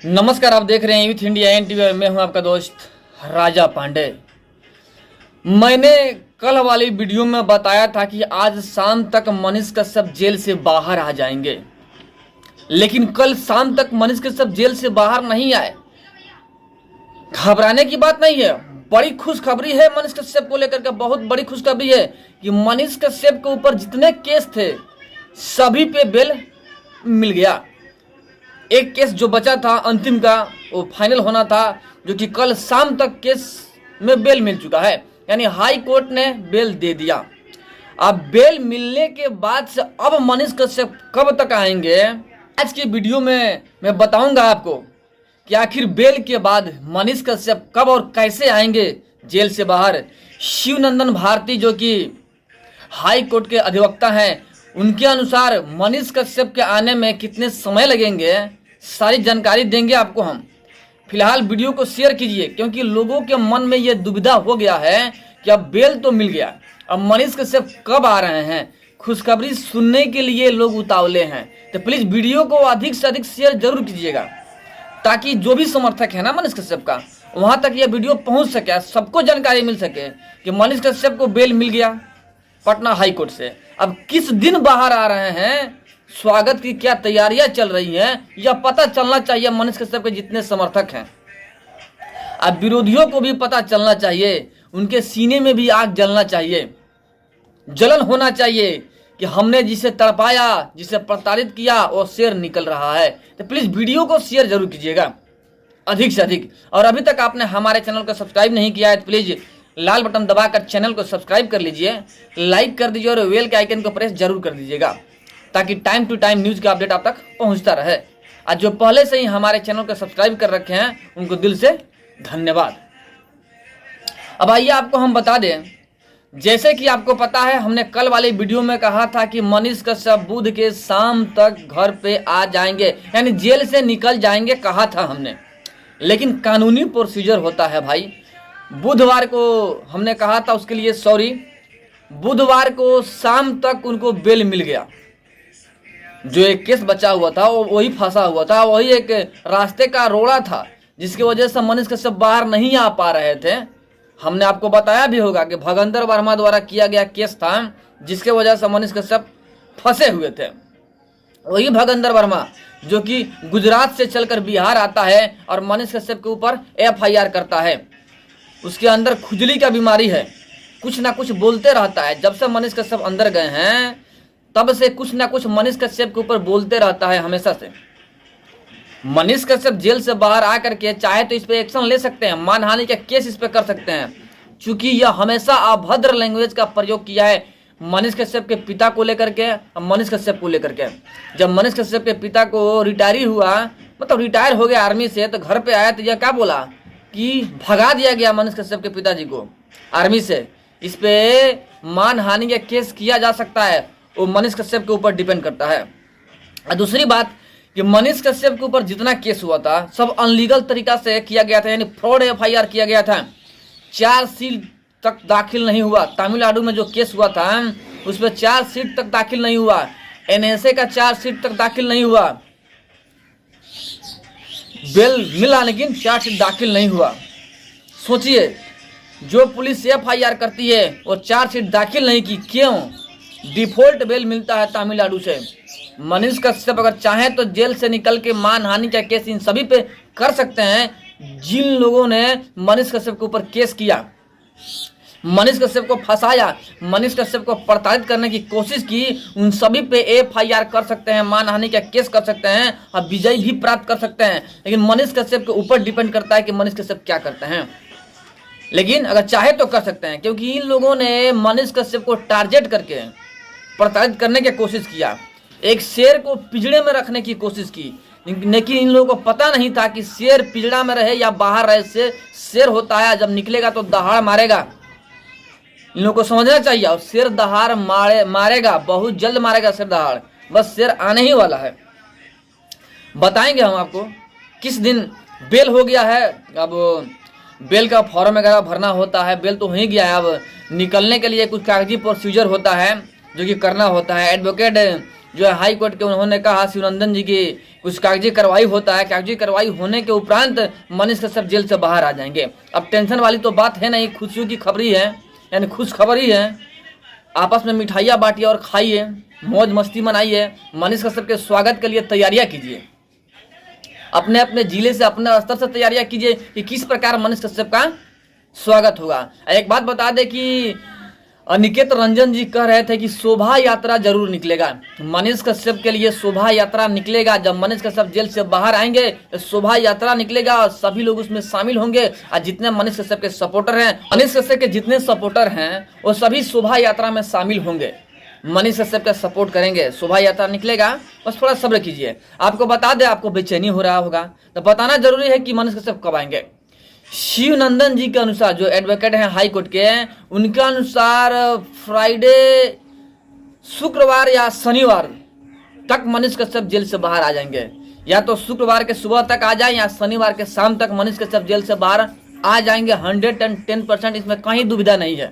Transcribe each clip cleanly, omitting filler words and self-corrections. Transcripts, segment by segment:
नमस्कार, आप देख रहे हैं यूथ इंडिया एनटीवी और मैं हूं आपका दोस्त राजा पांडे। मैंने कल वाली वीडियो में बताया था कि आज शाम तक मनीष कश्यप जेल से बाहर आ जाएंगे, लेकिन कल शाम तक मनीष कश्यप जेल से बाहर नहीं आए। घबराने की बात नहीं है, बड़ी खुशखबरी है मनीष कश्यप को लेकर के। बहुत बड़ी खुशखबरी है कि मनीष कश्यप के ऊपर जितने केस थे सभी पे बेल मिल गया। एक केस जो बचा था अंतिम का, वो फाइनल होना था, जो कि कल शाम तक केस में बेल मिल चुका है, यानी हाई कोर्ट ने बेल दे दिया। अब बेल मिलने के बाद से अब मनीष कश्यप कब तक आएंगे, आज की वीडियो में मैं बताऊंगा आपको कि आखिर बेल के बाद मनीष कश्यप कब और कैसे आएंगे जेल से बाहर। शिवनंदन भारती जो कि हाई कोर्ट के अधिवक्ता हैं, उनके अनुसार मनीष कश्यप के आने में कितने समय लगेंगे, सारी जानकारी देंगे आपको हम। फिलहाल वीडियो को शेयर कीजिए, क्योंकि लोगों के मन में ये दुविधा हो गया है कि अब बेल तो मिल गया, अब मनीष कश्यप कब आ रहे हैं। खुशखबरी सुनने के लिए लोग उतावले हैं, तो प्लीज वीडियो को अधिक से अधिक शेयर जरूर कीजिएगा, ताकि जो भी समर्थक है ना मनीष कश्यप का, वहां तक यह वीडियो पहुंच सके, सबको जानकारी मिल सके कि मनीष कश्यप को बेल मिल गया पटना हाई कोर्ट से। अब किस दिन बाहर आ रहे हैं, स्वागत की क्या तैयारियां चल रही हैं, यह पता चलना चाहिए मनीष कश्यप के जितने समर्थक हैं। अब विरोधियों को भी पता चलना चाहिए, उनके सीने में भी आग जलना चाहिए, जलन होना चाहिए कि हमने जिसे तड़पाया, जिसे प्रताड़ित किया, वो शेर निकल रहा है। तो प्लीज वीडियो को शेयर जरूर कीजिएगा अधिक से अधिक। और अभी तक आपने हमारे चैनल को सब्सक्राइब नहीं किया है तो प्लीज लाल बटन दबाकर चैनल को सब्सक्राइब कर लीजिए, लाइक कर दीजिए और बेल के आइकन को प्रेस जरूर कर दीजिएगा, ताकि टाइम टू टाइम न्यूज का अपडेट आप तक पहुंचता रहे। आज जो पहले से ही हमारे चैनल को सब्सक्राइब कर रखे हैं उनको दिल से धन्यवाद। अब आइए आपको हम बता दें, जैसे कि आपको पता है, हमने कल वाली वीडियो में कहा था कि मनीष कश्यप बुध के शाम तक घर पे आ जाएंगे, यानी जेल से निकल जाएंगे, कहा था हमने। लेकिन कानूनी प्रोसीजर होता है भाई। बुधवार को हमने कहा था, उसके लिए सॉरी, बुधवार को शाम तक उनको बेल मिल गया। जो एक केस बचा हुआ था वो वही फंसा हुआ था, वही एक रास्ते का रोड़ा था, जिसकी वजह से मनीष कश्यप बाहर नहीं आ पा रहे थे। हमने आपको बताया भी होगा कि भगंदर वर्मा द्वारा किया गया केस था, जिसके वजह से मनीष कश्यप फंसे हुए थे। वही भगंदर वर्मा जो कि गुजरात से चलकर बिहार आता है और मनीष कश्यप के ऊपर FIR करता है। उसके अंदर खुजली का बीमारी है, कुछ ना कुछ बोलते रहता है। जब से मनीष कश्यप अंदर गए हैं तब से कुछ ना कुछ मनीष कश्यप के ऊपर बोलते रहता है हमेशा से। मनीष कश्यप जेल से बाहर आकर के चाहे तो इस पे एक्शन ले सकते हैं, मानहानि का केस इस पे कर सकते हैं, क्योंकि यह हमेशा अभद्र लैंग्वेज का प्रयोग किया है मनीष कश्यप के पिता को लेकर के और मनीष कश्यप को लेकर के। जब मनीष कश्यप के पिता को रिटायरी हुआ, मतलब रिटायर हो गया आर्मी से, तो घर पे आया तो यह क्या बोला कि भगा दिया गया मनीष कश्यप के पिताजी को आर्मी से। इस पे मानहानि का केस किया जा सकता है, वो मनीष कश्यप के ऊपर डिपेंड करता है। और दूसरी बात कि मनीष कश्यप के ऊपर जितना केस हुआ था सब अनलीगल तरीका से किया गया था, यानी फ्रॉड FIR किया गया था। चार्जशीट तक दाखिल नहीं हुआ। तमिलनाडु में जो केस हुआ था उस पर चार्जशीट तक दाखिल नहीं हुआ, NSA का चार्जशीट तक दाखिल नहीं हुआ। बेल मिला लेकिन चार्जशीट दाखिल नहीं हुआ। सोचिए, जो पुलिस FIR करती है वो चार्जशीट दाखिल नहीं की, क्यों? डिफॉल्ट बेल मिलता है तमिलनाडु से। मनीष कश्यप अगर चाहे तो जेल से निकल के मानहानि का केस इन सभी पे कर सकते हैं जिन लोगों ने मनीष कश्यप के ऊपर केस किया, मनीष कश्यप को फंसाया, मनीष कश्यप को प्रताड़ित करने की कोशिश की, उन सभी पे FIR कर सकते हैं, मानहानि का केस कर सकते हैं और विजय भी प्राप्त कर सकते हैं। लेकिन मनीष कश्यप के ऊपर डिपेंड करता है कि मनीष कश्यप क्या करते हैं। लेकिन अगर चाहे तो कर सकते हैं, क्योंकि इन लोगों ने मनीष कश्यप को टारगेट करके प्रताड़ित करने की कोशिश किया, एक शेर को पिंजड़े में रखने की कोशिश की। लेकिन इन लोगों को पता नहीं था कि शेर पिंजड़ा में रहे या बाहर रहे, शेर होता है जब निकलेगा तो दहाड़ मारेगा। इन लोगों को समझना चाहिए, और शेर दहाड़ मारेगा, बहुत जल्द मारेगा शेर दहाड़, बस शेर आने ही वाला है। बताएंगे हम आपको किस दिन बेल हो गया है। अब बेल का फॉर्म वगैरह भरना होता है, बेल तो हो ही गया है। अब निकलने के लिए कुछ कागजी प्रोसीजर होता है जो कि करना होता है। एडवोकेट जो है हाई कोर्ट के उन्होंने कहा शिवनंदन जी की कुछ कागजी कार्रवाई होता है, कागजी कार्रवाई होने के उपरांत मनीष कश्यप जेल से बाहर आ जाएंगे। अब टेंशन वाली तो बात है नहीं, खुशियों की खबरी है, यानी खुश खबरी है। आपस में मिठाइयाँ बांटिए और खाइए, मौज मस्ती मनाइए, मनीष कश्यप के स्वागत के लिए तैयारियां कीजिए, अपने अपने जिले से अपने स्तर से तैयारियां कीजिए कि किस प्रकार मनीष कश्यप का स्वागत होगा। एक बात बता दें कि अनिकेत रंजन जी कह रहे थे कि शोभा यात्रा जरूर निकलेगा, मनीष कश्यप के लिए शोभा यात्रा निकलेगा। जब मनीष कश्यप जेल से बाहर आएंगे तो शोभा यात्रा निकलेगा और सभी लोग उसमें शामिल होंगे। और जितने मनीष कश्यप के सपोर्टर हैं, मनीष कश्यप के जितने सपोर्टर हैं वो सभी शोभा यात्रा में शामिल होंगे, मनीष कश्यप का सपोर्ट करेंगे। शोभा यात्रा निकलेगा, बस थोड़ा सब्र कीजिए। आपको बता दें, आपको बेचैनी हो रहा होगा तो बताना जरूरी है कि मनीष कश्यप कब आएंगे। शिवनंदन जी के अनुसार, जो एडवोकेट हैं हाई कोर्ट के, उनके अनुसार फ्राइडे, शुक्रवार या शनिवार तक मनीष कश्यप जेल से बाहर आ जाएंगे। या तो शुक्रवार के सुबह तक आ जाए या शनिवार के शाम तक मनीष कश्यप जेल से बाहर आ जाएंगे। 110%, इसमें कहीं दुविधा नहीं है,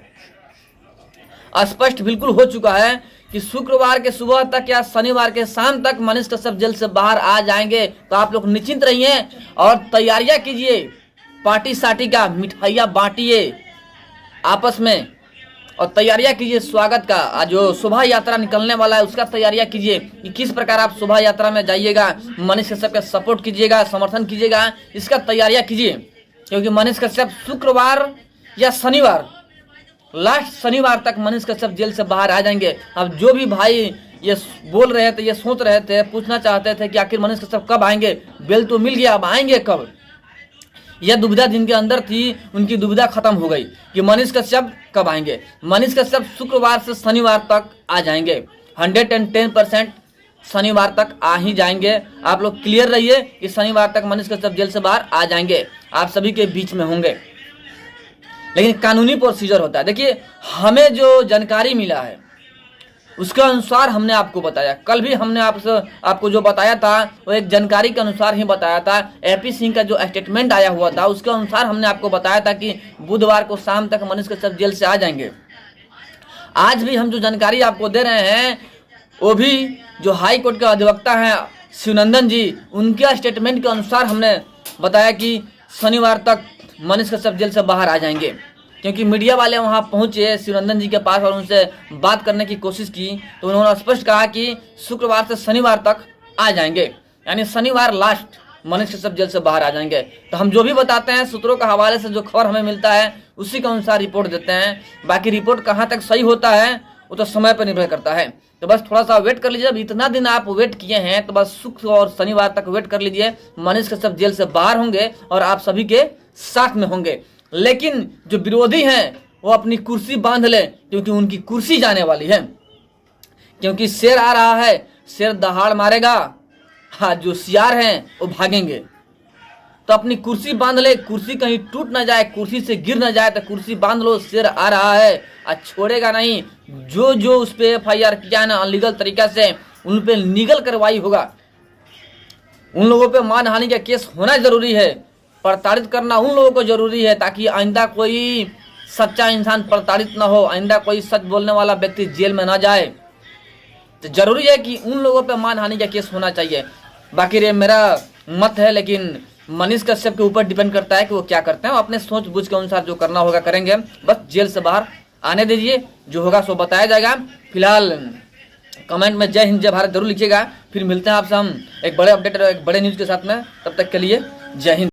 स्पष्ट बिल्कुल हो चुका है कि शुक्रवार के सुबह तक या शनिवार के शाम तक मनीष कश्यप जेल से बाहर आ जाएंगे। तो आप लोग निश्चिंत रहिए और तैयारियां कीजिए, पार्टी साटी का, मिठाइयाँ बांटिए आपस में और तैयारियां कीजिए स्वागत का। जो शोभा यात्रा निकलने वाला है उसका तैयारियां कीजिए कि किस प्रकार आप शोभा यात्रा में जाइएगा, मनीष कश्यप का सपोर्ट कीजिएगा, समर्थन कीजिएगा, इसका तैयारियां कीजिए। क्योंकि मनीष कश्यप शुक्रवार या शनिवार, लास्ट शनिवार तक मनीष कश्यप जेल से बाहर आ जाएंगे। अब जो भी भाई ये बोल रहे थे, ये सोच रहे थे, पूछना चाहते थे कि आखिर मनीष कश्यप कब आएंगे, बेल तो मिल गया, अब आएंगे कब, यह दुविधा जिनके अंदर थी उनकी दुविधा खत्म हो गई कि मनीष कश्यप कब आएंगे। मनीष कश्यप शुक्रवार से शनिवार तक आ जाएंगे, 110% शनिवार तक आ ही जाएंगे। आप लोग क्लियर रहिए कि शनिवार तक मनीष कश्यप जेल से बाहर आ जाएंगे, आप सभी के बीच में होंगे। लेकिन कानूनी प्रोसीजर होता है। देखिए, हमें जो जानकारी मिला है उसके अनुसार हमने आपको बताया। कल भी हमने आपको जो बताया था वो एक जानकारी के अनुसार ही बताया था। एपी सिंह का जो स्टेटमेंट आया हुआ था उसके अनुसार हमने आपको बताया था कि बुधवार को शाम तक मनीष कश्यप जेल से आ जाएंगे। आज भी हम जो जानकारी आपको दे रहे हैं वो भी जो हाई कोर्ट के अधिवक्ता हैं शिवनंदन जी, उनके स्टेटमेंट के अनुसार हमने बताया कि शनिवार तक मनीष कश्यप जेल से बाहर आ जाएंगे। क्योंकि मीडिया वाले वहां पहुंचे शिवनंदन जी के पास और उनसे बात करने की कोशिश की तो उन्होंने स्पष्ट कहा कि शुक्रवार से शनिवार तक आ जाएंगे, यानी शनिवार लास्ट मनीष कश्यप जेल से बाहर आ जाएंगे। तो हम जो भी बताते हैं सूत्रों के हवाले से जो खबर हमें मिलता है उसी के अनुसार रिपोर्ट देते हैं। बाकी रिपोर्ट कहाँ तक सही होता है वो तो समय पर निर्भर करता है। तो बस थोड़ा सा वेट कर लीजिए। अब इतना दिन आप वेट किए हैं तो बस शुक्र और शनिवार तक वेट कर लीजिए, मनीष कश्यप जेल से बाहर होंगे और आप सभी के साथ में होंगे। लेकिन जो विरोधी हैं वो अपनी कुर्सी बांध ले, क्योंकि उनकी कुर्सी जाने वाली है। क्योंकि शेर आ रहा है, शेर दहाड़ मारेगा, हाँ जो सियार हैं वो भागेंगे। तो अपनी कुर्सी बांध ले, कुर्सी कहीं टूट ना जाए, कुर्सी से गिर ना जाए, तो कुर्सी बांध लो, शेर आ रहा है और छोड़ेगा नहीं। जो उस पर FIR किया ना अनलीगल तरीका से, उन पर लीगल कार्रवाई होगा। उन लोगों पे मानहानि का केस होना जरूरी है, प्रताड़ित करना उन लोगों को जरूरी है, ताकि आइंदा कोई सच्चा इंसान प्रताड़ित ना हो, आइंदा कोई सच बोलने वाला व्यक्ति जेल में ना जाए। तो जरूरी है कि उन लोगों पे मानहानि का केस होना चाहिए। बाकी ये मेरा मत है, लेकिन मनीष कश्यप के ऊपर डिपेंड करता है कि वो क्या करते हैं। अपने सोच बुझ के अनुसार जो करना होगा करेंगे, बस जेल से बाहर आने दीजिए, जो होगा सो बताया जाएगा। फिलहाल कमेंट में जय हिंद जय भारत जरूर लिखिएगा। फिर मिलते हैं आपसे हम एक बड़े अपडेट और एक बड़े न्यूज़ के साथ में, तब तक के लिए जय हिंद।